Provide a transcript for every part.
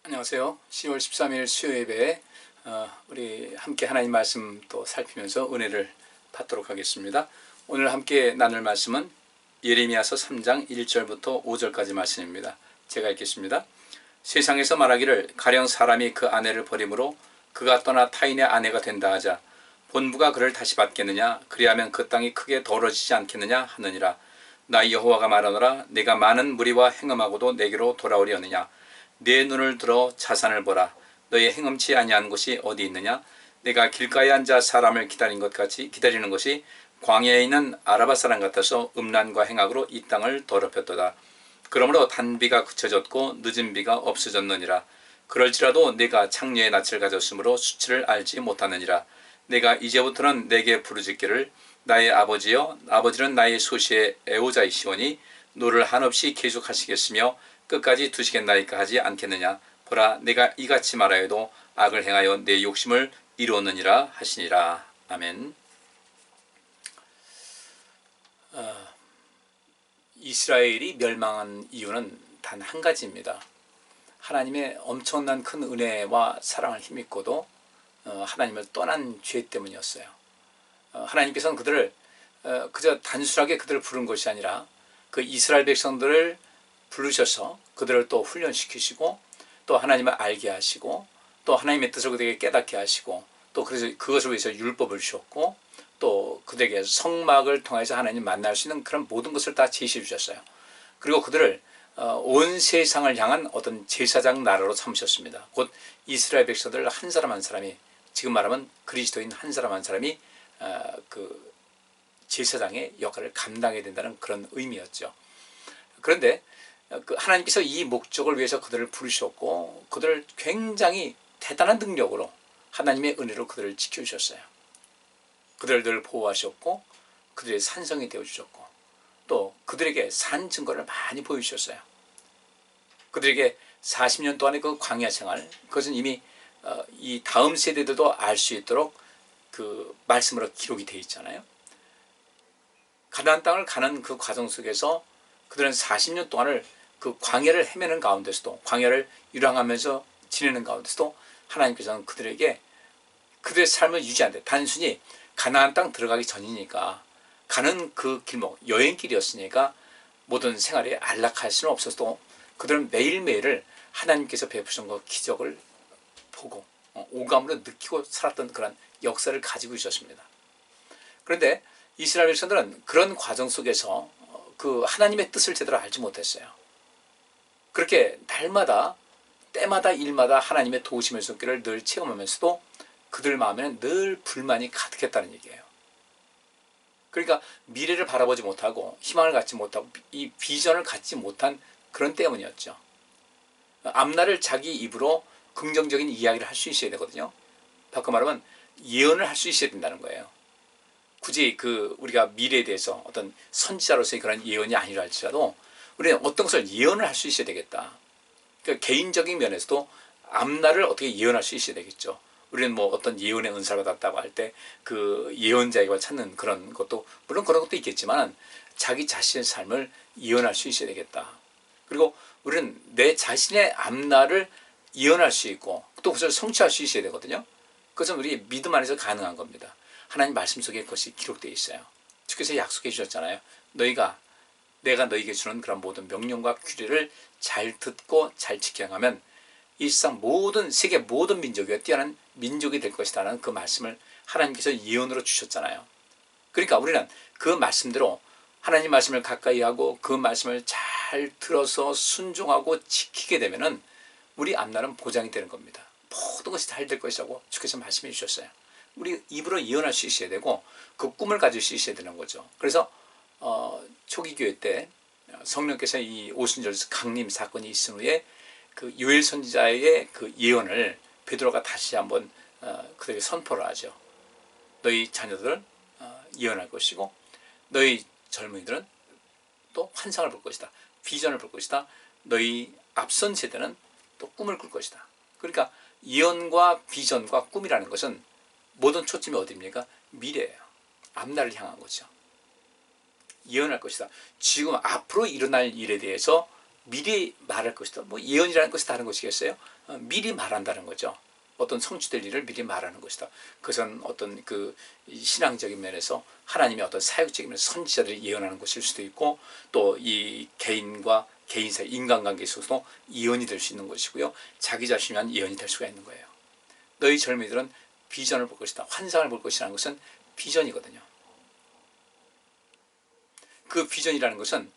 안녕하세요. 10월 13일 수요 예배에 우리 함께 하나님 말씀 또 살피면서 은혜를 받도록 하겠습니다. 오늘 함께 나눌 말씀은 예레미야서 3장 1절부터 5절까지 말씀입니다. 제가 읽겠습니다. 세상에서 말하기를 가령 사람이 그 아내를 버림으로 그가 떠나 타인의 아내가 된다 하자 본부가 그를 다시 받겠느냐 그리하면 그 땅이 크게 더러지지 않겠느냐 하느니라. 나 여호와가 말하노라. 내가 많은 무리와 행음하고도 내게로 돌아오려느냐. 내 눈을 들어 자산을 보라. 너의 행음치 아니한 곳이 어디 있느냐. 내가 길가에 앉아 사람을 기다리는 것이 광야에 있는 아라바 사람 같아서 음란과 행악으로 이 땅을 더럽혔도다. 그러므로 단비가 그쳐졌고 늦은 비가 없어졌느니라. 그럴지라도 내가 창녀의 낯을 가졌으므로 수치를 알지 못하느니라. 내가 이제부터는 내게 부르짖기를 나의 아버지여. 아버지는 나의 소시의 애호자이시오니 노를 한없이 계속하시겠으며 끝까지 두시겠나이까 하지 않겠느냐. 보라, 내가 이같이 말하여도 악을 행하여 내 욕심을 이루었느니라 하시니라. 아멘. 이스라엘이 멸망한 이유는 단 한 가지입니다. 하나님의 엄청난 큰 은혜와 사랑을 힘입고도 하나님을 떠난 죄 때문이었어요. 하나님께서는 그들을 그저 단순하게 그들을 부른 것이 아니라 그 이스라엘 백성들을 부르셔서 그들을 또 훈련시키시고 또 하나님을 알게 하시고 또 하나님의 뜻을 그들에게 깨닫게 하시고 또 그래서 그것을 위해서 율법을 주셨고 또 그들에게 성막을 통해서 하나님 만날 수 있는 그런 모든 것을 다 제시해 주셨어요. 그리고 그들을 온 세상을 향한 어떤 제사장 나라로 삼으셨습니다. 곧 이스라엘 백성들 한 사람 한 사람이, 지금 말하면 그리스도인 한 사람 한 사람이 그 제사장의 역할을 감당해야 된다는 그런 의미였죠. 그런데 하나님께서 이 목적을 위해서 그들을 부르셨고 그들을 굉장히 대단한 능력으로 하나님의 은혜로 그들을 지켜주셨어요. 그들을 늘 보호하셨고 그들의 산성이 되어주셨고 또 그들에게 산 증거를 많이 보여주셨어요. 그들에게 40년 동안의 그 광야 생활, 그것은 이미 이 다음 세대들도 알 수 있도록 그 말씀으로 기록이 되어 있잖아요. 가나안 땅을 가는 그 과정 속에서 그들은 40년 동안을 그 광야를 헤매는 가운데서도, 광야를 유랑하면서 지내는 가운데서도 하나님께서는 그들에게 그들의 삶을 유지한대. 단순히 가나안 땅 들어가기 전이니까 가는 그 길목, 여행길이었으니까 모든 생활에 안락할 수는 없어도 그들은 매일매일을 하나님께서 베푸신 그 기적을 보고 오감으로 느끼고 살았던 그런 역사를 가지고 있었습니다. 그런데 이스라엘 백성들은 그런 과정 속에서 그 하나님의 뜻을 제대로 알지 못했어요. 그렇게 날마다 때마다 일마다 하나님의 도우심의 손길을 늘 체험하면서도 그들 마음에는 늘 불만이 가득했다는 얘기예요. 그러니까 미래를 바라보지 못하고 희망을 갖지 못하고 이 비전을 갖지 못한 그런 때문이었죠. 앞날을 자기 입으로 긍정적인 이야기를 할 수 있어야 되거든요. 바꿔 말하면 예언을 할 수 있어야 된다는 거예요. 굳이 우리가 미래에 대해서 어떤 선지자로서의 그런 예언이 아니라 할지라도 우리는 어떤 것을 예언을 할 수 있어야 되겠다. 그러니까 개인적인 면에서도 앞날을 어떻게 예언할 수 있어야 되겠죠. 우리는 뭐 어떤 예언의 은사를 받았다고 할 때 그 예언자에게 찾는 그런 것도 물론 그런 것도 있겠지만 자기 자신의 삶을 예언할 수 있어야 되겠다. 그리고 우리는 내 자신의 앞날을 예언할 수 있고 또 그것을 성취할 수 있어야 되거든요. 그것은 우리 믿음 안에서 가능한 겁니다. 하나님 말씀 속에 그것이 기록되어 있어요. 주께서 약속해 주셨잖아요. 내가 너에게 주는 그런 모든 명령과 규례를 잘 듣고 잘 지켜가면 이 세상 세계 모든 민족이 뛰어난 민족이 될 것이라는 그 말씀을 하나님께서 예언으로 주셨잖아요. 그러니까 우리는 그 말씀대로 하나님 말씀을 가까이 하고 그 말씀을 잘 들어서 순종하고 지키게 되면은 우리 앞날은 보장이 되는 겁니다. 모든 것이 잘 될 것이라고 주께서 말씀해 주셨어요. 우리 입으로 예언할 수 있어야 되고 그 꿈을 가질 수 있어야 되는 거죠. 그래서 초기 교회 때 성령께서 이 오순절 강림 사건이 있은 후에 그 요엘 선지자의 그 예언을 베드로가 다시 한번 그들에게 선포를 하죠. 너희 자녀들은 예언할 것이고 너희 젊은이들은 또 환상을 볼 것이다. 비전을 볼 것이다. 너희 앞선 세대는 또 꿈을 꿀 것이다. 그러니까 예언과 비전과 꿈이라는 것은 모든 초점이 어디입니까? 미래예요. 앞날을 향한 거죠. 예언할 것이다. 지금 앞으로 일어날 일에 대해서 미리 말할 것이다. 뭐 예언이라는 것이 다른 것이겠어요? 미리 말한다는 거죠. 어떤 성취될 일을 미리 말하는 것이다. 그것은 어떤 그 신앙적인 면에서 하나님의 어떤 사역적인 면에서 선지자들이 예언하는 것일 수도 있고, 또 이 개인과 개인 사이 인간관계에 있어서도 예언이 될 수 있는 것이고요. 자기 자신이 한 예언이 될 수가 있는 거예요. 너희 젊은이들은 비전을 볼 것이다. 환상을 볼 것이라는 것은 비전이거든요. 그 비전이라는 것은,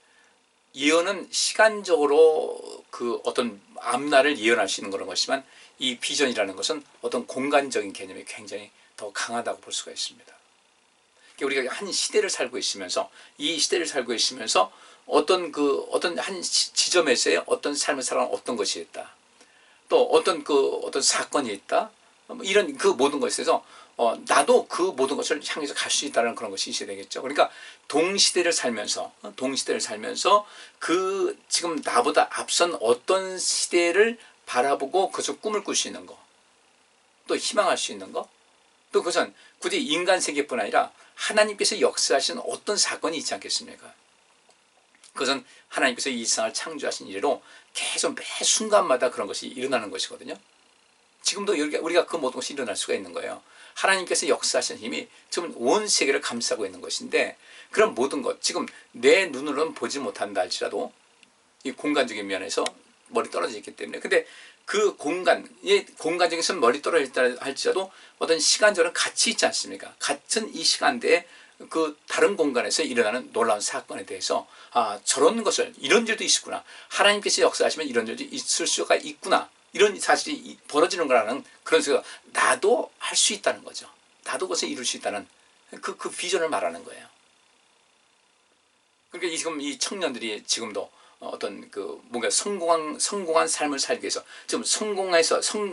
예언은 시간적으로 그 어떤 앞날을 예언할 수 있는 그런 것이지만, 이 비전이라는 것은 어떤 공간적인 개념이 굉장히 더 강하다고 볼 수가 있습니다. 우리가 한 시대를 살고 있으면서, 이 시대를 살고 있으면서 어떤 한 지점에서의 어떤 삶을 살아가는 어떤 것이 있다. 또 어떤 사건이 있다. 이런 그 모든 것에서 나도 그 모든 것을 향해서 갈 수 있다는 그런 것이 있어야 되겠죠. 그러니까 동시대를 살면서 그 지금 나보다 앞선 어떤 시대를 바라보고 그것을 꿈을 꿀 수 있는 거, 또 희망할 수 있는 거, 또 그것은 굳이 인간 세계뿐 아니라 하나님께서 역사하시는 어떤 사건이 있지 않겠습니까? 그것은 하나님께서 이 세상을 창조하신 이래로 계속 매 순간마다 그런 것이 일어나는 것이거든요. 지금도 우리가 그 모든 것이 일어날 수가 있는 거예요. 하나님께서 역사하시는 힘이 지금 온 세계를 감싸고 있는 것인데, 그런 모든 것, 지금 내 눈으로는 보지 못한다 할지라도 이 공간적인 면에서 멀리 떨어져 있기 때문에, 근데 그 공간적에서 멀리 떨어져 있다 할지라도 어떤 시간적으로 같이 있지 않습니까? 같은 이 시간대에 그 다른 공간에서 일어나는 놀라운 사건에 대해서, 저런 것을, 이런 일도 있었구나, 하나님께서 역사하시면 이런 일도 있을 수가 있구나, 이런 사실이 벌어지는 거라는 그런 생각, 나도 할 수 있다는 거죠. 나도 그것을 이룰 수 있다는 그 비전을 말하는 거예요. 그러니까 지금 이 청년들이 지금도 어떤 그 뭔가 성공한 삶을 살기 위해서 지금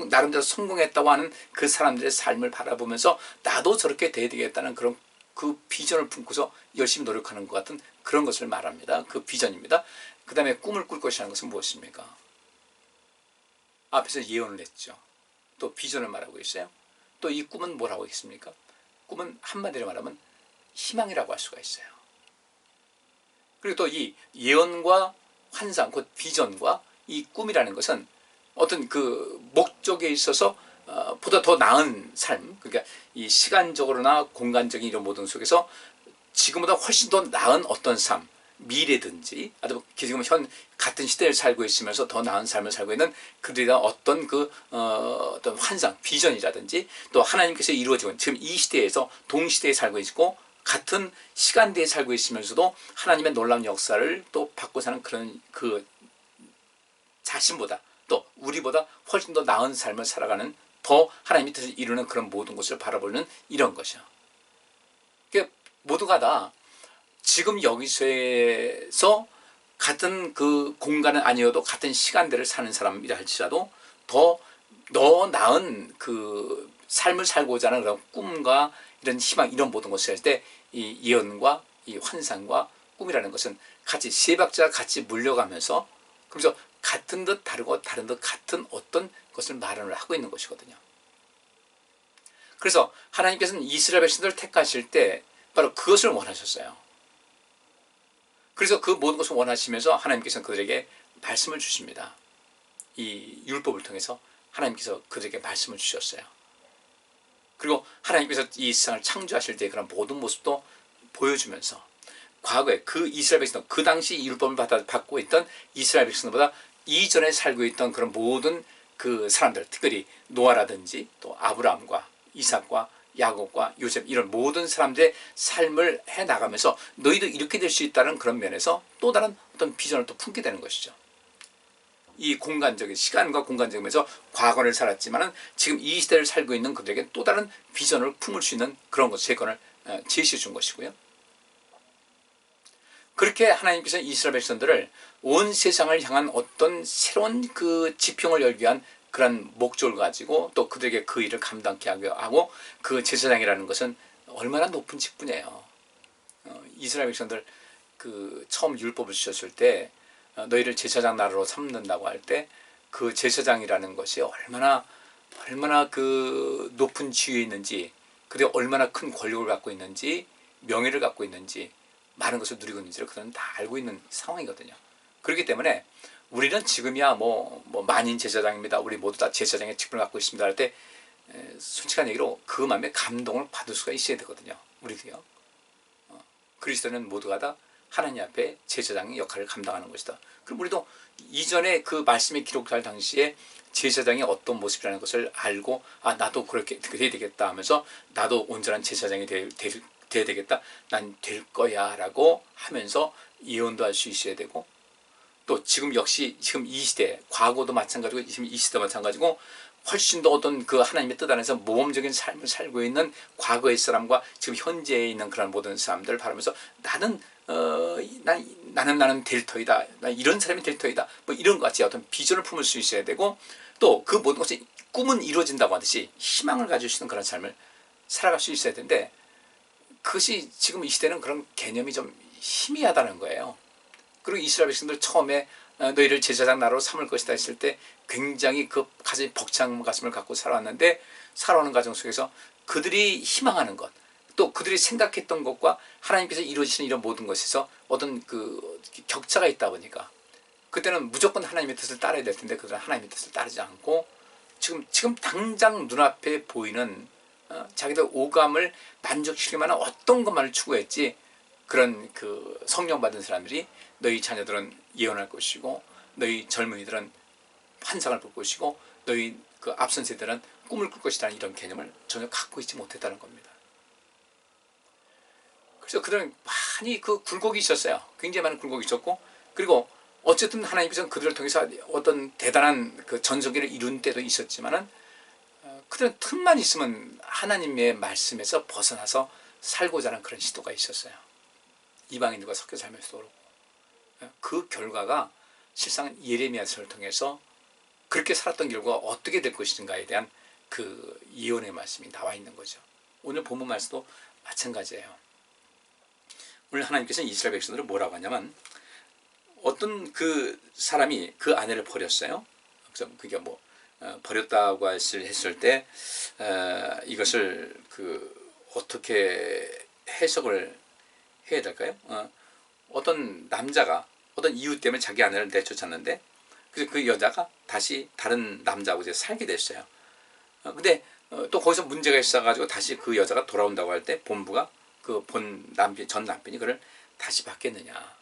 나름대로 성공했다고 하는 그 사람들의 삶을 바라보면서 나도 저렇게 돼야 되겠다는 그런 그 비전을 품고서 열심히 노력하는 것 같은 그런 것을 말합니다. 그 비전입니다. 그 다음에 꿈을 꿀 것이라는 것은 무엇입니까? 앞에서 예언을 했죠. 또 비전을 말하고 있어요. 또 이 꿈은 뭐라고 했습니까? 꿈은 한마디로 말하면 희망이라고 할 수가 있어요. 그리고 또 이 예언과 환상, 곧 비전과 이 꿈이라는 것은 어떤 그 목적에 있어서 보다 더 나은 삶, 그러니까 이 시간적으로나 공간적인 이런 모든 속에서 지금보다 훨씬 더 나은 어떤 삶, 미래든지, 아니면 지금 같은 시대를 살고 있으면서 더 나은 삶을 살고 있는 그들의 어떤 어떤 환상, 비전이라든지, 또 하나님께서 이루어지고 있는 지금 이 시대에서 동시대에 살고 있고 같은 시간대에 살고 있으면서도 하나님의 놀라운 역사를 또 받고 사는 그런 그 자신보다, 또 우리보다 훨씬 더 나은 삶을 살아가는, 더 하나님의 뜻을 이루는 그런 모든 것을 바라보는 이런 것이요. 그러니까 모두가 다 지금 여기서 같은 그 공간은 아니어도 같은 시간대를 사는 사람이라 할지라도 더 나은 그 삶을 살고자 하는 그런 꿈과 이런 희망, 이런 모든 것을 할 때 이 예언과 이 환상과 꿈이라는 것은 같이 세 박자가 같이 물려가면서, 그래서 같은 듯 다르고 다른 듯 같은 어떤 것을 말을 하고 있는 것이거든요. 그래서 하나님께서는 이스라엘 백성들을 택하실 때 바로 그것을 원하셨어요. 그래서 그 모든 것을 원하시면서 하나님께서는 그들에게 말씀을 주십니다. 이 율법을 통해서 하나님께서 그들에게 말씀을 주셨어요. 그리고 하나님께서 이 세상을 창조하실 때 그런 모든 모습도 보여주면서, 과거에 그 이스라엘 백성, 그 당시 율법을 받고 있던 이스라엘 백성보다 이전에 살고 있던 그런 모든 그 사람들, 특별히 노아라든지 또 아브라함과 이삭과 야곱과 요셉, 이런 모든 사람들의 삶을 해나가면서 너희도 이렇게 될 수 있다는 그런 면에서 또 다른 어떤 비전을 또 품게 되는 것이죠. 이 공간적인, 시간과 공간적인 면에서 과거를 살았지만 지금 이 시대를 살고 있는 그들에게 또 다른 비전을 품을 수 있는 그런 것, 세권을 제시해 준 것이고요. 그렇게 하나님께서 이스라엘 백성들을 온 세상을 향한 어떤 새로운 그 지평을 열기 위한 그런 목적을 가지고 또 그들에게 그 일을 감당케 하고, 그 제사장이라는 것은 얼마나 높은 직분이에요. 이스라엘 백성들 그 처음 율법을 주셨을 때 너희를 제사장 나라로 삼는다고 할 때 그 제사장이라는 것이 얼마나 그 높은 지위에 있는지, 그들이 얼마나 큰 권력을 갖고 있는지, 명예를 갖고 있는지, 많은 것을 누리고 있는지를 그들은 다 알고 있는 상황이거든요. 그렇기 때문에 우리는 지금이야 만인 제사장입니다. 우리 모두 다 제사장의 직분을 갖고 있습니다. 할 때 솔직한 얘기로 그 마음에 감동을 받을 수가 있어야 되거든요. 우리도요. 그리스도는 모두가 다 하나님 앞에 제사장의 역할을 감당하는 것이다. 그럼 우리도 이전에 그 말씀이 기록할 당시에 제사장이 어떤 모습이라는 것을 알고 나도 그렇게 돼야 되겠다 하면서 나도 온전한 제사장이 돼야 되겠다. 난 될 거야 라고 하면서 예언도 할 수 있어야 되고, 또 지금 역시 지금 이 시대, 과거도 마찬가지고 지금 이 시대도 마찬가지고 훨씬 더 어떤 그 하나님의 뜻 안에서 모범적인 삶을 살고 있는 과거의 사람과 지금 현재에 있는 그런 모든 사람들을 바라면서 나는 될 터이다. 이런 사람이 될 터이다. 이런 것 같이 어떤 비전을 품을 수 있어야 되고, 또 그 모든 것이 꿈은 이루어진다고 하듯이 희망을 가지고 있는 그런 삶을 살아갈 수 있어야 되는데, 그것이 지금 이 시대는 그런 개념이 좀 희미하다는 거예요. 그리고 이스라엘 백성들 처음에 너희를 제사장 나라로 삼을 것이다 했을 때 굉장히 그 가슴이 벅찬 가슴을 갖고 살아왔는데, 살아오는 과정 속에서 그들이 희망하는 것, 또 그들이 생각했던 것과 하나님께서 이루어지시는 이런 모든 것에서 어떤 그 격차가 있다 보니까 그때는 무조건 하나님의 뜻을 따라야 될 텐데 그들은 하나님의 뜻을 따르지 않고 지금 당장 눈앞에 보이는 자기들 오감을 만족시킬 만한 어떤 것만을 추구했지, 그런 그 성령 받은 사람들이 너희 자녀들은 예언할 것이고 너희 젊은이들은 환상을 볼 것이고 너희 그 앞선 세대는 꿈을 꿀 것이라는 이런 개념을 전혀 갖고 있지 못했다는 겁니다. 그래서 그들은 많이 그 굴곡이 있었어요. 굉장히 많은 굴곡이 있었고, 그리고 어쨌든 하나님께서는 그들을 통해서 어떤 대단한 그 전성기를 이룬 때도 있었지만은 그들은 틈만 있으면 하나님의 말씀에서 벗어나서 살고자 하는 그런 시도가 있었어요. 이방인들과 섞여 살면서도 그렇고, 그 결과가 실상 예레미야서를 통해서 그렇게 살았던 결과가 어떻게 될 것인가에 대한 그 예언의 말씀이 나와 있는 거죠. 오늘 본문 말씀도 마찬가지예요. 오늘 하나님께서는 이스라엘 백성들을 뭐라고 하냐면, 어떤 그 사람이 그 아내를 버렸어요. 그래서 그게 버렸다고 했을 때 이것을 그 어떻게 해석을 해야 될까요? 어떤 남자가 어떤 이유 때문에 자기 아내를 내쫓았는데, 그래서 그 여자가 다시 다른 남자하고 이제 살게 됐어요. 근데 또 거기서 문제가 있어가지고 다시 그 여자가 돌아온다고 할 때 본부가 그 전 남편이 그를 다시 받겠느냐.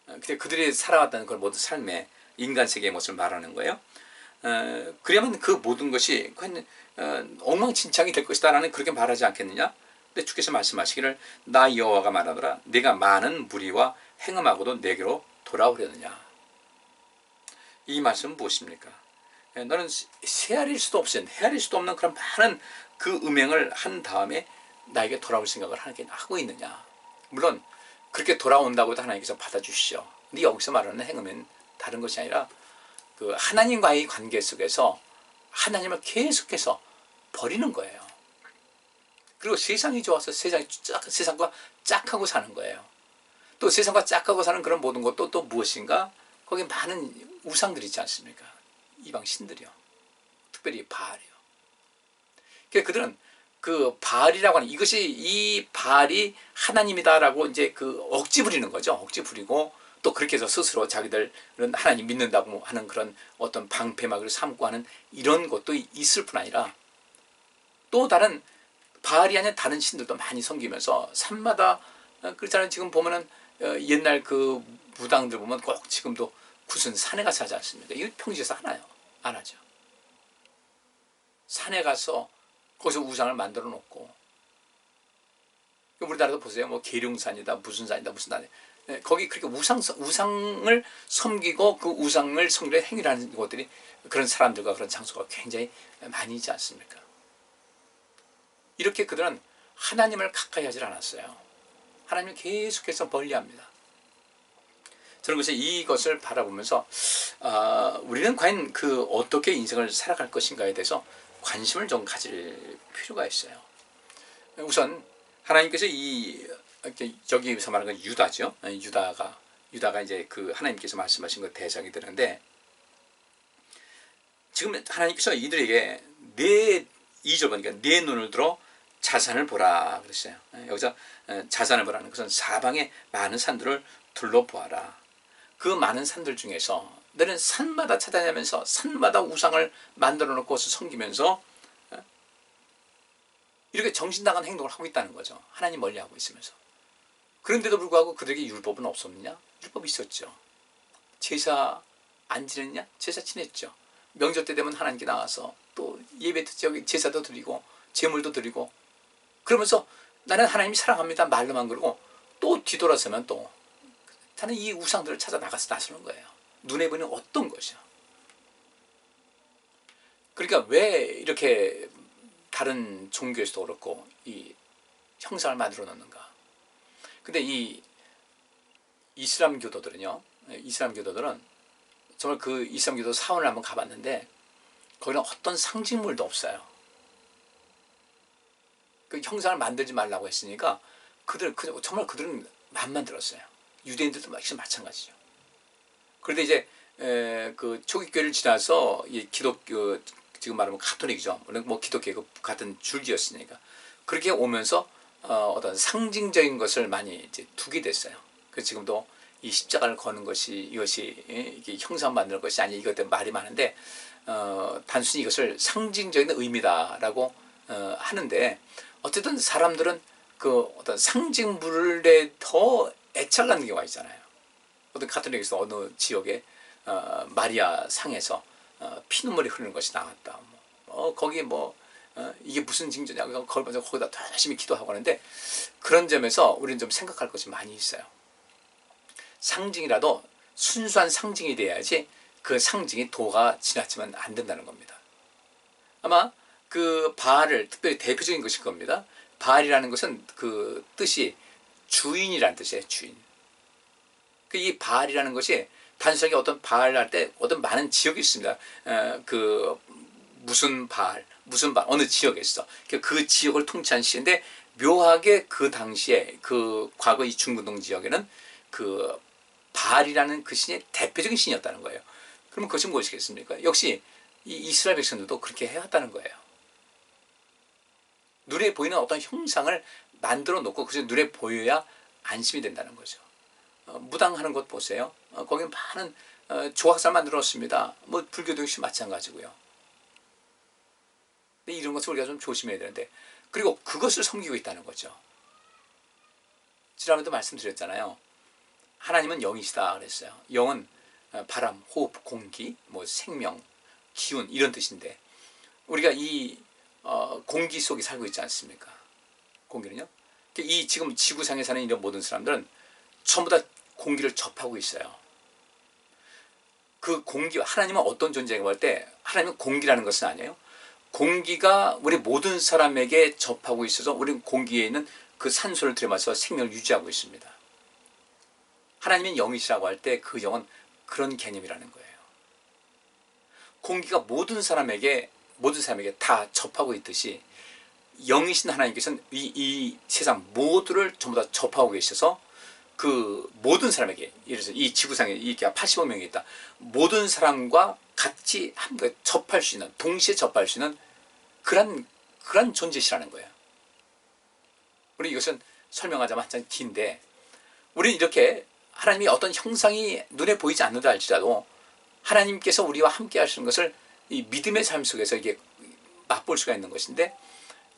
근데 그들이 살아왔다는 그 모든 삶의 인간 세계의 모습을 말하는 거예요. 그러면 그 모든 것이 엉망진창이 될 것이다라는 그렇게 말하지 않겠느냐. 근데 주께서 말씀하시기를 나 여호와가 말하노라 네가 많은 무리와 행음하고도 내게로 돌아오려느냐. 이 말씀은 무엇입니까? 너는 헤아릴 수도 없는 그런 많은 그 음행을 한 다음에 나에게 돌아올 생각을 하고 있느냐. 물론 그렇게 돌아온다고도 하나님께서 받아주시죠. 근데 여기서 말하는 행음은 다른 것이 아니라 그 하나님과의 관계 속에서 하나님을 계속해서 버리는 거예요. 그리고 세상이 좋아서 세상과 짝하고 사는 거예요. 또 세상과 짝하고 사는 그런 모든 것도 또 무엇인가? 거기 많은 우상들이 있지 않습니까? 이방 신들이요. 특별히 바알이요. 그러니까 그들은 그 바알이라고 하는 이 바알이 하나님이다라고 이제 그 억지 부리는 거죠. 억지 부리고 또 그렇게 해서 스스로 자기들은 하나님 믿는다고 하는 그런 어떤 방패막을 삼고 하는 이런 것도 있을 뿐 아니라, 또 다른 바알이 아닌 다른 신들도 많이 섬기면서 산마다 그렇잖아요. 지금 보면은 옛날 그 무당들 보면 꼭 지금도 굳은 산에 가서 하지 않습니까? 이거 평지에서 하나요? 안 하죠. 산에 가서 거기서 우상을 만들어 놓고, 우리나라도 보세요. 뭐 계룡산이다, 무슨 산이다, 무슨 산이다. 거기 그렇게 우상을 섬기고 그 우상을 섬기는 행위를 하는 것들이, 그런 사람들과 그런 장소가 굉장히 많이 있지 않습니까? 이렇게 그들은 하나님을 가까이 하질 않았어요. 하나님을 계속해서 멀리합니다. 저는 그래서 이것을 바라보면서 우리는 과연 그 어떻게 인생을 살아갈 것인가에 대해서 관심을 좀 가질 필요가 있어요. 우선 하나님께서 여기서 말하는 건 유다죠. 유다가 이제 그 하나님께서 말씀하신 것 대상이 되는데, 지금 하나님께서 이들에게 2절 보니까 내 눈을 들어 자산을 보라 그랬어요. 여기서 자산을 보라는 것은 사방의 많은 산들을 둘러보아라. 그 많은 산들 중에서 너는 산마다 찾아다니면서 산마다 우상을 만들어 놓고 섬기면서 이렇게 정신나간 행동을 하고 있다는 거죠. 하나님 멀리하고 있으면서. 그런데도 불구하고 그들에게 율법은 없었느냐? 율법이 있었죠. 제사 안 지냈냐? 제사 지냈죠. 명절 때 되면 하나님께 나가서 또 예배 제사도 드리고 제물도 드리고, 그러면서 나는 하나님이 사랑합니다 말로만 그러고 또 뒤돌아서면 또 나는 이 우상들을 찾아 나가서 나서는 거예요. 눈에 보이는 어떤 것이야. 그러니까 왜 이렇게 다른 종교에서도 그렇고 이 형상을 만들어 놓는가. 근데 이 이슬람 교도들은요, 정말 그 이슬람 교도 사원을 한번 가봤는데 거기는 어떤 상징물도 없어요. 그 형상을 만들지 말라고 했으니까 정말 그들은 맘만 들었어요. 유대인들도 마찬가지죠. 그런데 이제 그 초기교회를 지나서 이 기독교, 지금 말하면 가톨릭이죠. 뭐 기독교 같은 줄기였으니까 그렇게 오면서 어떤 상징적인 것을 많이 이제 두게 됐어요. 그래서 지금도 이 십자가를 거는 것이 이것이 이게 형상 만드는 것이 아니, 이것 때문에 말이 많은데 단순히 이것을 상징적인 의미다라고 하는데, 어쨌든 사람들은 그 어떤 상징물에 더 애착을 갖는 경우가 있잖아요. 어떤 가톨릭에서 어느 지역에 마리아 상에서 피눈물이 흐르는 것이 나왔다. 거기 이게 무슨 징조냐고 거기다 더 열심히 기도하고 하는데, 그런 점에서 우리는 좀 생각할 것이 많이 있어요. 상징이라도 순수한 상징이 돼야지 그 상징이 도가 지나치면 안 된다는 겁니다. 아마 그 바알을 특별히 대표적인 것일 겁니다. 바알이라는 것은 그 뜻이 주인이라는 뜻이에요. 주인. 이 바알이라는 것이 단순하게 어떤 바알 할 때 어떤 많은 지역이 있습니다. 그 무슨 바알 어느 지역에 있어. 그 지역을 통치한 시인데, 묘하게 그 당시에 그 과거 이 중근동 지역에는 그 바알이라는 그 신이 대표적인 신이었다는 거예요. 그러면 그것이 무엇이겠습니까? 역시 이 이스라엘 백성들도 그렇게 해왔다는 거예요. 눈에 보이는 어떤 형상을 만들어 놓고 그것이 눈에 보여야 안심이 된다는 거죠. 무당하는 곳 보세요. 거기 많은 조각살 만들어 놓습니다. 뭐 불교도 역시 마찬가지고요. 근데 이런 것을 우리가 좀 조심해야 되는데, 그리고 그것을 섬기고 있다는 거죠. 지난번에도 말씀드렸잖아요. 하나님은 영이시다 그랬어요. 영은 바람, 호흡, 공기, 뭐 생명, 기운 이런 뜻인데, 우리가 이 공기 속에 살고 있지 않습니까? 공기는요. 이 지금 지구상에 사는 이런 모든 사람들은 전부 다 공기를 접하고 있어요. 그 공기, 하나님은 어떤 존재라고 할 때 하나님은 공기라는 것은 아니에요. 공기가 우리 모든 사람에게 접하고 있어서 우리는 공기에 있는 그 산소를 들여마셔 생명을 유지하고 있습니다. 하나님은 영이시라고 할 때 그 영은 그런 개념이라는 거예요. 공기가 모든 사람에게 다 접하고 있듯이 영이신 하나님께서는 이 세상 모두를 전부 다 접하고 계셔서 그 모든 사람에게, 예를 들어서 이 지구상에 이렇게 80억 명이 있다. 모든 사람과 같이 함께 접할 수 있는, 동시에 접할 수 있는 그런 존재시라는 거예요. 우리 이것은 설명하자면 한참 긴데, 우리는 이렇게 하나님이 어떤 형상이 눈에 보이지 않는다 할지라도 하나님께서 우리와 함께 하시는 것을 이 믿음의 삶 속에서 이게 맛볼 수가 있는 것인데,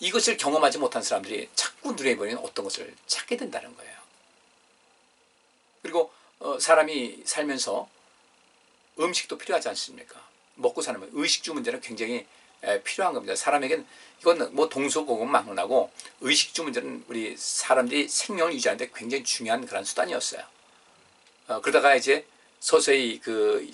이것을 경험하지 못한 사람들이 자꾸 눈에 보이는 어떤 것을 찾게 된다는 거예요. 그리고 사람이 살면서 음식도 필요하지 않습니까? 먹고 사는 의식주 문제는 굉장히 필요한 겁니다. 사람에겐 이건 뭐 동서고금망론하고 의식주 문제는 우리 사람들이 생명을 유지하는데 굉장히 중요한 그런 수단이었어요. 그러다가 이제 서서히 그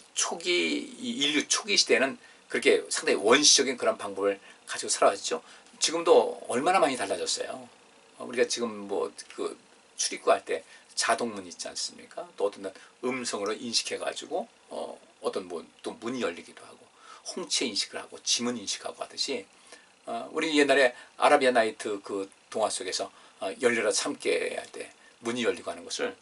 인류 초기 시대에는 그렇게 상당히 원시적인 그런 방법을 가지고 살아왔죠. 지금도 얼마나 많이 달라졌어요. 우리가 지금 뭐 그 출입구할 때 자동문 있지 않습니까? 또 어떤 음성으로 인식해가지고 어떤 뭐 또 문이 열리기도 하고, 홍채 인식을 하고 지문 인식하고 하듯이 우리 옛날에 아라비아 나이트 그 동화 속에서 열려라 참깨 할 때 문이 열리고 하는 것을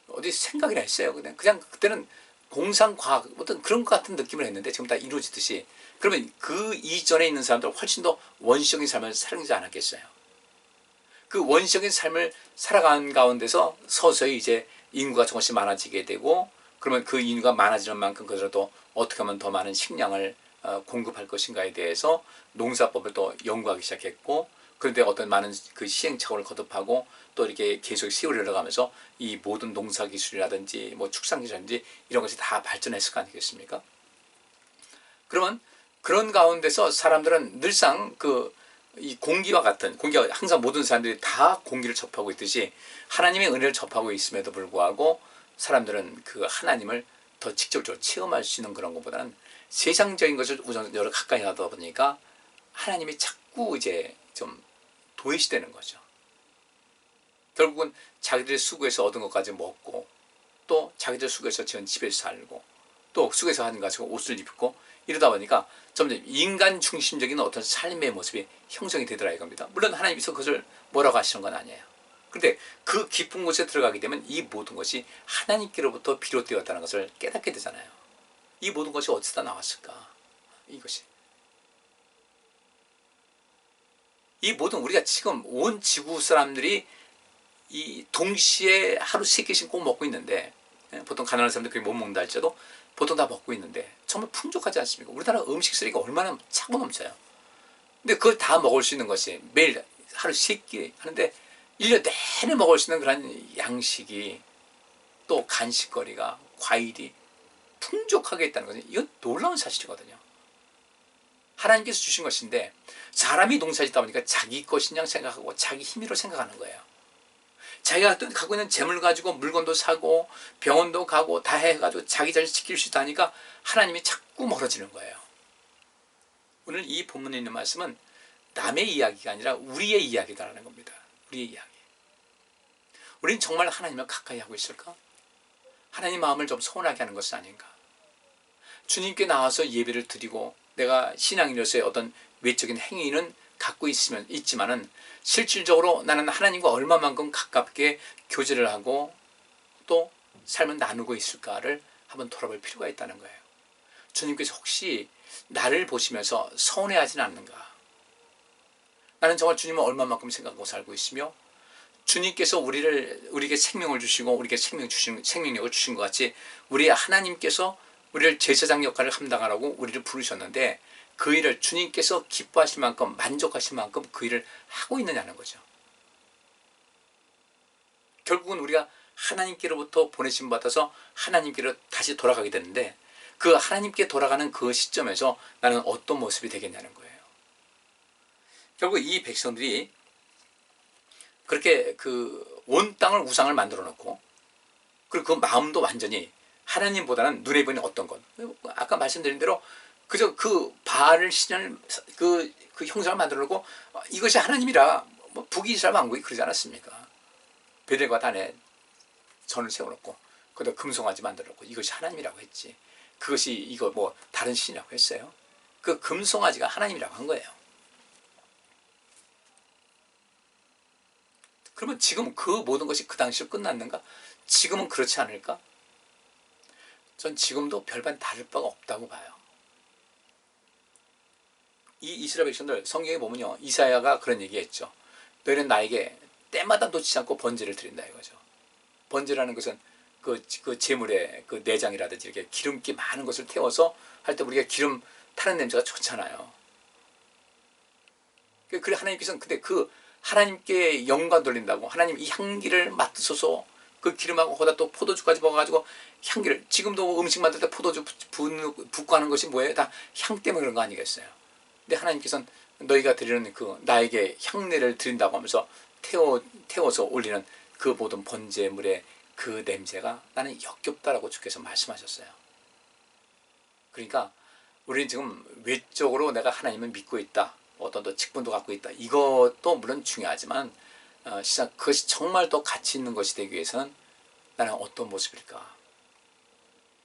어디 생각이나 했어요. 그냥 그때는 공상과학 어떤 그런 것 같은 느낌을 했는데 지금 다 이루어지듯이, 그러면 그 이전에 있는 사람들은 훨씬 더 원시적인 삶을 살지 않았겠어요. 그 원시적인 삶을 살아가는 가운데서 서서히 이제 인구가 조금씩 많아지게 되고, 그러면 그 인구가 많아지는 만큼 그들도 어떻게 하면 더 많은 식량을 공급할 것인가에 대해서 농사법을 또 연구하기 시작했고, 그런데 어떤 많은 그 시행착오를 거듭하고 또 이렇게 계속 세월이 흘러가면서 이 모든 농사 기술이라든지 뭐 축산 기술이라든지 이런 것이 다 발전했을 거 아니겠습니까? 그러면 그런 가운데서 사람들은 늘상 이 공기와 같은, 공기가 항상 모든 사람들이 다 공기를 접하고 있듯이 하나님의 은혜를 접하고 있음에도 불구하고 사람들은 그 하나님을 더 직접적으로 체험할 수 있는 그런 것보다는 세상적인 것을 우선적으로 가까이 하다 보니까 하나님이 자꾸 이제 좀 도외시되는 거죠. 결국은 자기들의 수고에서 얻은 것까지 먹고, 또 자기들 수고에서 지은 집에서 살고, 또 수고해서 하는 가지고 옷을 입고, 이러다 보니까 점점 인간 중심적인 어떤 삶의 모습이 형성이 되더라 이겁니다. 물론 하나님께서 그것을 뭐라고 하시는 건 아니에요. 그런데 그 깊은 곳에 들어가게 되면 이 모든 것이 하나님께로부터 비롯되었다는 것을 깨닫게 되잖아요. 이 모든 것이 어디서 나왔을까? 이것이. 이 모든 우리가 지금 온 지구 사람들이 이 동시에 하루 3끼씩 꼭 먹고 있는데, 보통 가난한 사람들 그게 못 먹는다 할지라도 보통 다 먹고 있는데 정말 풍족하지 않습니까? 우리나라 음식 쓰레기가 얼마나 차고 넘쳐요. 근데 그걸 다 먹을 수 있는 것이 매일 하루 3끼 하는데 1년 내내 먹을 수 있는 그런 양식이, 또 간식거리가, 과일이 풍족하게 있다는 것은 이건 놀라운 사실이거든요. 하나님께서 주신 것인데 사람이 농사짓다 보니까 자기 것이냐 생각하고 자기 힘으로 생각하는 거예요. 자기가 갖고 있는 재물 가지고 물건도 사고 병원도 가고 다 해가지고 자기 자신을 지킬 수 있다니까 하나님이 자꾸 멀어지는 거예요. 오늘 이 본문에 있는 말씀은 남의 이야기가 아니라 우리의 이야기다라는 겁니다. 우리의 이야기. 우리는 정말 하나님을 가까이 하고 있을까? 하나님 마음을 좀 서운하게 하는 것은 아닌가? 주님께 나와서 예배를 드리고 내가 신앙인으로서의 어떤 외적인 행위는 갖고 있지만은 실질적으로 나는 하나님과 얼마만큼 가깝게 교제를 하고 또 삶을 나누고 있을까를 한번 돌아볼 필요가 있다는 거예요. 주님께서 혹시 나를 보시면서 서운해하지는 않는가? 나는 정말 주님을 얼마만큼 생각하고 살고 있으며 주님께서 우리에게 생명을 주시고 우리에게 생명력을 주신 것 같이 우리 하나님께서 우리를 제사장 역할을 감당하라고 우리를 부르셨는데 그 일을 주님께서 기뻐하실 만큼 만족하실 만큼 그 일을 하고 있느냐는 거죠. 결국은 우리가 하나님께로부터 보내심 받아서 하나님께로 다시 돌아가게 되는데 그 하나님께 돌아가는 그 시점에서 나는 어떤 모습이 되겠냐는 거예요. 결국 이 백성들이 그렇게 온 땅을 우상을 만들어 놓고 그리고 그 마음도 완전히 하나님보다는 눈에 보이는 어떤 것, 아까 말씀드린 대로 그저 그 바알 신을 그 형상을 만들어 놓고 이것이 하나님이라 뭐 북이스라엘 왕국이 그러지 않았습니까? 베델과 단에 전을 세워놓고 거기다 금송아지 만들어 놓고 이것이 하나님이라고 했지. 그것이 이거 뭐 다른 신이라고 했어요. 그 금송아지가 하나님이라고 한 거예요. 그러면 지금 그 모든 것이 그 당시로 끝났는가? 지금은 그렇지 않을까? 전 지금도 별반 다를 바가 없다고 봐요. 이 이스라엘 백성들 성경에 보면요, 이사야가 그런 얘기했죠. 너희는 나에게 때마다 놓치지 않고 번제를 드린다 이거죠. 번제라는 것은 그 제물의 그 내장이라든지 이렇게 기름기 많은 것을 태워서 할 때 우리가 기름 타는 냄새가 좋잖아요. 그래 하나님께서는 근데 그 하나님께 영광 돌린다고 하나님 이 향기를 맡으소서 그 기름하고 거기다 또 포도주까지 먹어가지고 향기를 지금도 음식 만들 때 포도주 붓고 하는 것이 뭐예요? 다 향 때문에 그런 거 아니겠어요? 근데 하나님께서는 너희가 드리는 그 나에게 향내를 드린다고 하면서 태워서 올리는 그 모든 번제물의 그 냄새가 나는 역겹다라고 주께서 말씀하셨어요. 그러니까 우리는 지금 외적으로 내가 하나님을 믿고 있다. 어떤 또 직분도 갖고 있다. 이것도 물론 중요하지만 진짜 그것이 정말 더 가치 있는 것이 되기 위해서는 나는 어떤 모습일까?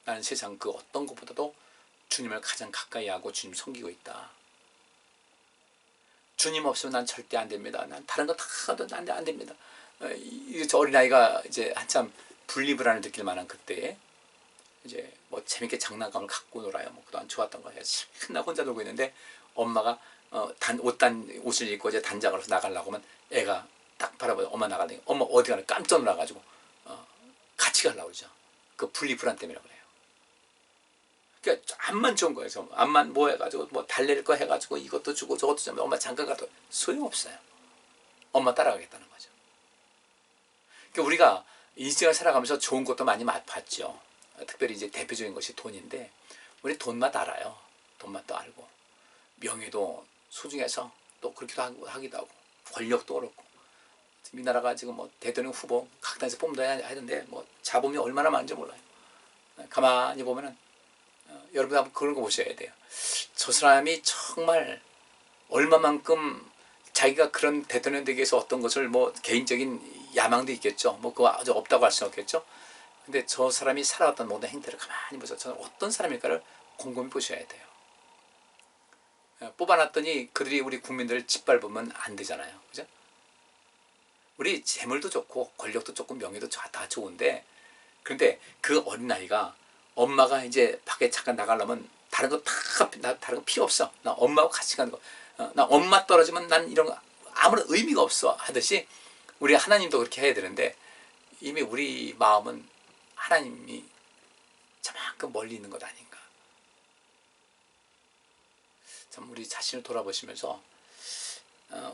나는 세상 그 어떤 것보다도 주님을 가장 가까이 하고 주님 섬기고 있다. 주님 없으면 난 절대 안 됩니다. 난 다른 거 다 하도 안 됩니다. 저 어린아이가 이제 한참 분리불안을 느낄 만한 그때에 이제 뭐 재밌게 장난감을 갖고 놀아요. 뭐 그동안 좋았던 거예요. 나 혼자 놀고 있는데 엄마가 옷을 입고 이제 단장으로 나가려고 하면 애가 딱 바라보고 엄마 나가더니 엄마 어디 가나 깜짝 놀라가지고 같이 가려고 그러죠. 그 분리불안 때문에 그래요. 그러니까 암만 좋은 거예요. 암만 뭐 해가지고 뭐 달랠 거 해가지고 이것도 주고 저것도 주고 엄마 잠깐 가도 소용없어요. 엄마 따라가겠다는 거죠. 그러니까 우리가 인생을 살아가면서 좋은 것도 많이 맛봤죠. 특별히 이제 대표적인 것이 돈인데 우리 돈 맛 알아요. 돈 맛도 알고 명예도 소중해서 또 그렇기도 하기도 하고 권력도 그렇고 이 나라가 지금 뭐 대통령 후보 각 당에서 뽑는다 하던데 뭐 자본이 얼마나 많은지 몰라요. 가만히 보면은 여러분 한번 그런 거 보셔야 돼요. 저 사람이 정말 얼마만큼 자기가 그런 대통령 되기 위해서 어떤 것을 뭐 개인적인 야망도 있겠죠. 뭐 그거 아주 없다고 할 수는 없겠죠. 근데 저 사람이 살아왔던 모든 행태를 가만히 보셔서 저는 어떤 사람일까를 곰곰이 보셔야 돼요. 뽑아놨더니 그들이 우리 국민들을 짓밟으면 안 되잖아요. 그죠? 우리 재물도 좋고 권력도 좋고 명예도 다 좋은데 그런데 그 어린아이가 엄마가 이제 밖에 잠깐 나가려면 다른 거 다른 거 필요 없어. 나 엄마하고 같이 가는 거. 나 엄마 떨어지면 난 이런 거 아무런 의미가 없어 하듯이 우리 하나님도 그렇게 해야 되는데 이미 우리 마음은 하나님이 저만큼 멀리 있는 것 아닌가. 참 우리 자신을 돌아보시면서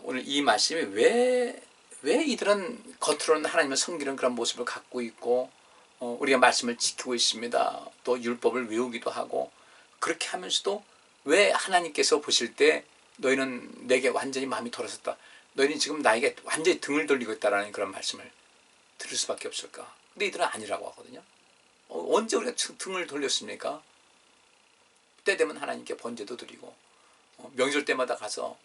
오늘 이 말씀이 왜 이들은 겉으로는 하나님을 섬기는 그런 모습을 갖고 있고 우리가 말씀을 지키고 있습니다. 또 율법을 외우기도 하고 그렇게 하면서도 왜 하나님께서 보실 때 너희는 내게 완전히 마음이 돌아섰다. 너희는 지금 나에게 완전히 등을 돌리고 있다라는 그런 말씀을 들을 수밖에 없을까. 근데 이들은 아니라고 하거든요. 언제 우리가 등을 돌렸습니까? 때 되면 하나님께 번제도 드리고 명절 때마다 가서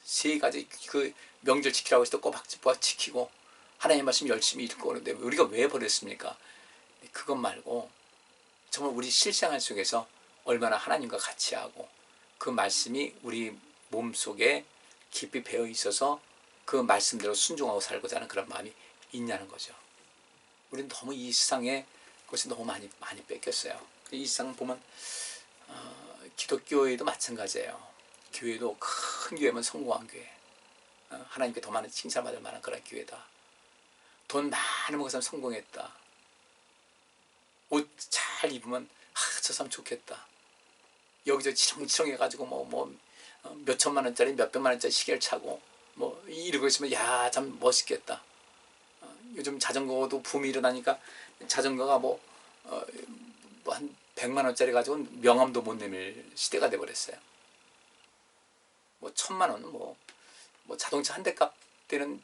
세 가지 그 명절 지키라고 해서 꼬박꼬박 지키고 하나님 말씀 열심히 읽고 오는데 우리가 왜 버렸습니까? 그것 말고 정말 우리 실생활 속에서 얼마나 하나님과 같이 하고 그 말씀이 우리 몸속에 깊이 배어 있어서 그 말씀대로 순종하고 살고자 하는 그런 마음이 있냐는 거죠. 우리는 너무 이 세상에 것이 너무 많이 뺏겼어요. 이 세상 보면 기독교에도 마찬가지예요. 교회도 큰 교회면 성공한 교회, 하나님께 더 많은 칭찬받을 만한 그런 교회다. 돈 많은 먹은 사람 성공했다. 옷 잘 입으면 저 사람 좋겠다. 여기저기 치렁치렁 해가지고 뭐 몇 천만 원짜리 몇 백만 원짜리 시계를 차고 뭐 이러고 있으면 야 참 멋있겠다. 요즘 자전거도 붐이 일어나니까 자전거가 뭐 한 100만 원짜리 가지고 명함도 못 내밀 시대가 돼버렸어요. 뭐 1000만 원은 뭐 자동차 한 대 값 되는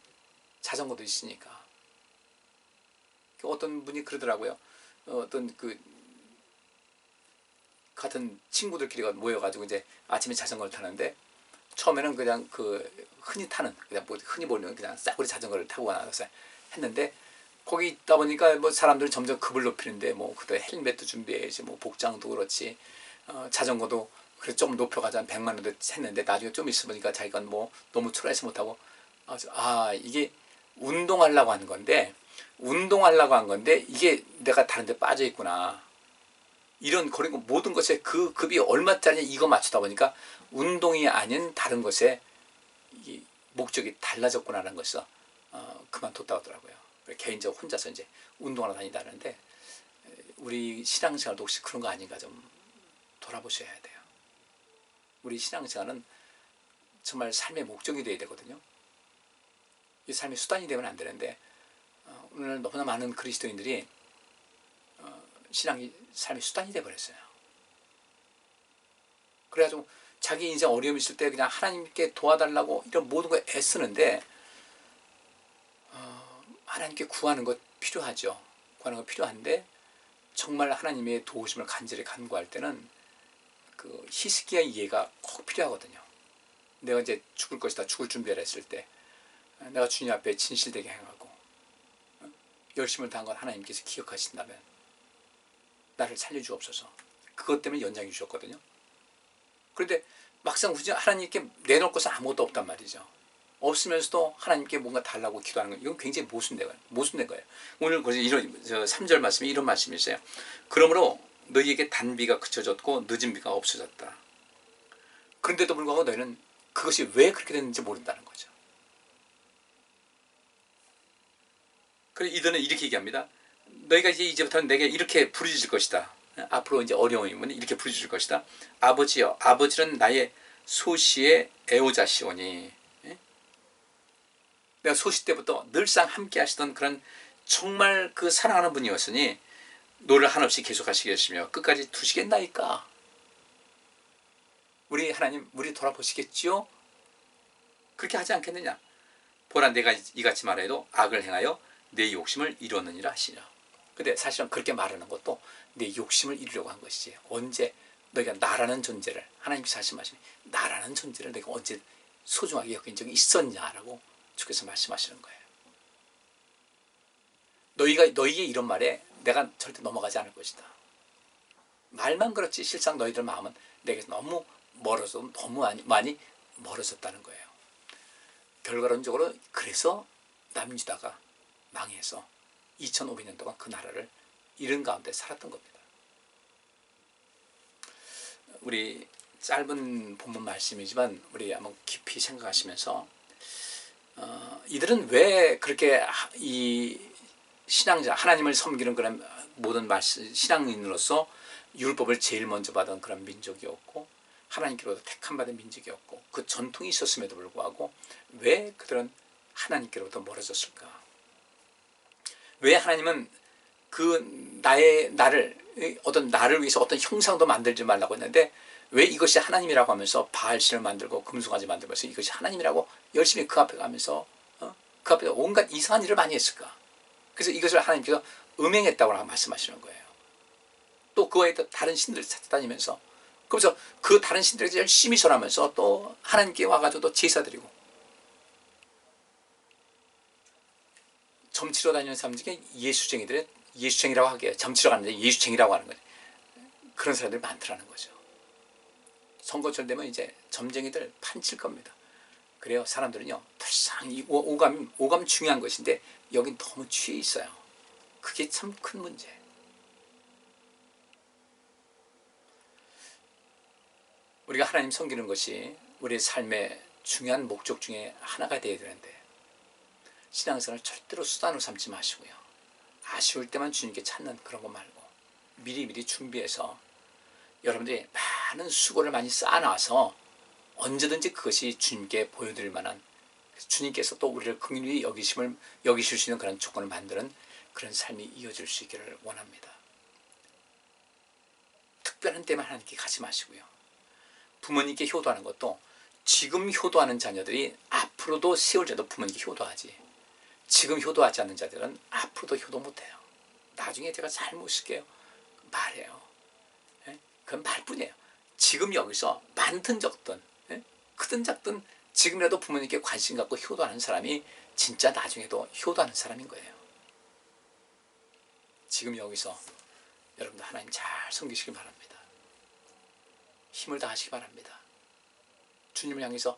자전거도 있으니까. 어떤 분이 그러더라고요. 어떤 그 같은 친구들끼리 모여가지고 이제 아침에 자전거를 타는데 처음에는 그냥 그 흔히 타는 그냥 뭐 흔히 보는 그냥 싸구려 자전거를 타고 나서 했는데 거기 있다 보니까 뭐 사람들이 점점 급을 높이는데 뭐 그때 헬멧도 준비해야지 뭐 복장도 그렇지 자전거도 그래서 좀 높여가자 한 100만 원도 했는데 나중에 좀 있어 보니까 자기가 뭐 너무 초라해서 못하고 이게 운동하려고 한 건데 이게 내가 다른 데 빠져 있구나. 이런 그리고 모든 것에 그 급이 얼마짜리 이거 맞추다 보니까 운동이 아닌 다른 것에 이 목적이 달라졌구나라는 것을 그만뒀다고 하더라고요. 개인적으로 혼자서 이제 운동하러 다니다는데 우리 신앙생활도 혹시 그런 거 아닌가 좀 돌아보셔야 돼요. 우리 신앙생활은 정말 삶의 목적이 돼야 되거든요. 이 삶의 수단이 되면 안 되는데 오늘 너무나 많은 그리스도인들이 신앙이 삶의 수단이 돼버렸어요. 그래가지고 자기 인생 어려움 있을 때 그냥 하나님께 도와달라고 이런 모든 걸 애쓰는데 하나님께 구하는 것 필요하죠. 구하는 것 필요한데 정말 하나님의 도우심을 간절히 간구할 때는 그 히스기야의 이해가 꼭 필요하거든요. 내가 이제 죽을 것이다, 죽을 준비를 했을 때 내가 주님 앞에 진실되게 행하고 열심을 다한 건 하나님께서 기억하신다면 나를 살려주옵소서. 그것 때문에 연장해 주셨거든요. 그런데 막상 하나님께 내놓을 것은 아무것도 없단 말이죠. 없으면서도 하나님께 뭔가 달라고 기도하는 건 이건 굉장히 모순된 거예요. 오늘 이런 3절 말씀에 이런 말씀이 있어요. 그러므로 너희에게 단비가 그쳐졌고 늦은 비가 없어졌다. 그런데도 불구하고 너희는 그것이 왜 그렇게 됐는지 모른다는 거죠. 그래서 이들은 이렇게 얘기합니다. 너희가 이제부터는 내게 이렇게 부르짖을 것이다. 앞으로 이제 어려움이 오면 이렇게 부르짖을 것이다. 아버지여, 아버지는 나의 소시의 애호자시오니. 내가 소시 때부터 늘상 함께 하시던 그런 정말 그 사랑하는 분이었으니 노를 한없이 계속 하시겠으며 끝까지 두시겠나이까. 우리 하나님, 우리 돌아보시겠지요? 그렇게 하지 않겠느냐. 보라, 내가 이같이 말해도 악을 행하여 내 욕심을 이루었느니라 하시냐. 근데 사실은 그렇게 말하는 것도 내 욕심을 이루려고 한 것이지. 언제 너희가 나라는 존재를, 하나님께서 말씀하시면 나라는 존재를 내가 언제 소중하게 여긴 적이 있었냐라고 주께서 말씀하시는 거예요. 너희의 이런 말에 내가 절대 넘어가지 않을 것이다. 말만 그렇지 실상 너희들 마음은 내게서 너무 멀어서 너무 많이 멀어졌다는 거예요. 결과론적으로 그래서 남유다가 망해서 2500년 동안 그 나라를 잃은 가운데 살았던 겁니다. 우리 짧은 본문 말씀이지만 우리 한번 깊이 생각하시면서 이들은 왜 그렇게 이 신앙자, 하나님을 섬기는 그런 모든 신앙인으로서 율법을 제일 먼저 받은 그런 민족이었고 하나님께로부터 택함받은 민족이었고 그 전통이 있었음에도 불구하고 왜 그들은 하나님께로부터 멀어졌을까? 왜 하나님은 그 나를 위해서 어떤 형상도 만들지 말라고 했는데 왜 이것이 하나님이라고 하면서 바알신을 만들고 금송아지 만들면서 이것이 하나님이라고 열심히 그 앞에 가면서 그 앞에 온갖 이상한 일을 많이 했을까? 그래서 이것을 하나님께서 음행했다고 말씀하시는 거예요. 또 그와의 다른 신들을 찾아다니면서 그래서 그 다른 신들에게 열심히 절하면서 또 하나님께 와가지고 또 제사 드리고 점치러 다니는 사람 중에 예수쟁이들의 예수쟁이라고 하기에 점치러 가는데 예수쟁이라고 하는 거죠. 그런 사람들이 많더라는 거죠. 선거철 되면 이제 점쟁이들 판칠 겁니다. 그래요. 사람들은요, 불쌍, 이 오감 중요한 것인데 여긴 너무 취해 있어요. 그게 참 큰 문제. 우리가 하나님 섬기는 것이 우리의 삶의 중요한 목적 중에 하나가 되어야 되는데 신앙생활을 절대로 수단으로 삼지 마시고요. 아쉬울 때만 주님께 찾는 그런 거 말고 미리미리 준비해서 여러분들이 많은 수고를 많이 쌓아놔서 언제든지 그것이 주님께 보여드릴 만한 주님께서 또 우리를 긍휼히 여기실 수 있는 그런 조건을 만드는 그런 삶이 이어질 수 있기를 원합니다. 특별한 때만 하나님께 가지 마시고요. 부모님께 효도하는 것도 지금 효도하는 자녀들이 앞으로도 세월 자도 부모님께 효도하지 지금 효도하지 않는 자들은 앞으로도 효도 못해요. 나중에 제가 잘 모실게요. 말해요. 그건 말뿐이에요. 지금 여기서 많든 적든 크든 작든 지금이라도 부모님께 관심 갖고 효도하는 사람이 진짜 나중에도 효도하는 사람인 거예요. 지금 여기서 여러분들 하나님 잘 섬기시기 바랍니다. 힘을 다하시기 바랍니다. 주님을 향해서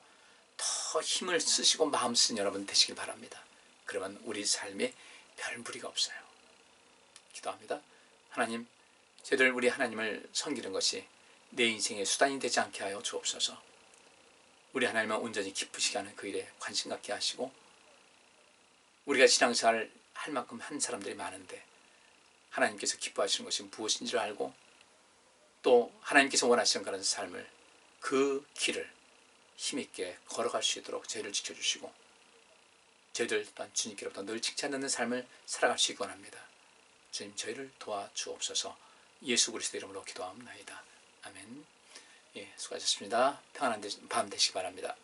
더 힘을 쓰시고 마음 쓰는 여러분 되시길 바랍니다. 그러면 우리 삶에 별 무리가 없어요. 기도합니다. 하나님, 저희들 우리 하나님을 섬기는 것이 내 인생의 수단이 되지 않게 하여 주옵소서. 우리 하나님은 온전히 기쁘시게 하는 그 일에 관심 갖게 하시고 우리가 신앙생활을 할 만큼 한 사람들이 많은데 하나님께서 기뻐하시는 것이 무엇인지를 알고 또 하나님께서 원하시는 그런 삶을 그 길을 힘있게 걸어갈 수 있도록 저희를 지켜주시고 저희들 또한 주님께로부터 늘 칭찬받는 삶을 살아갈 수 있기 원합니다. 주님 저희를 도와주옵소서. 예수 그리스도 이름으로 기도하옵나이다. 아멘. 예, 수고하셨습니다. 평안한 밤 되시기 바랍니다.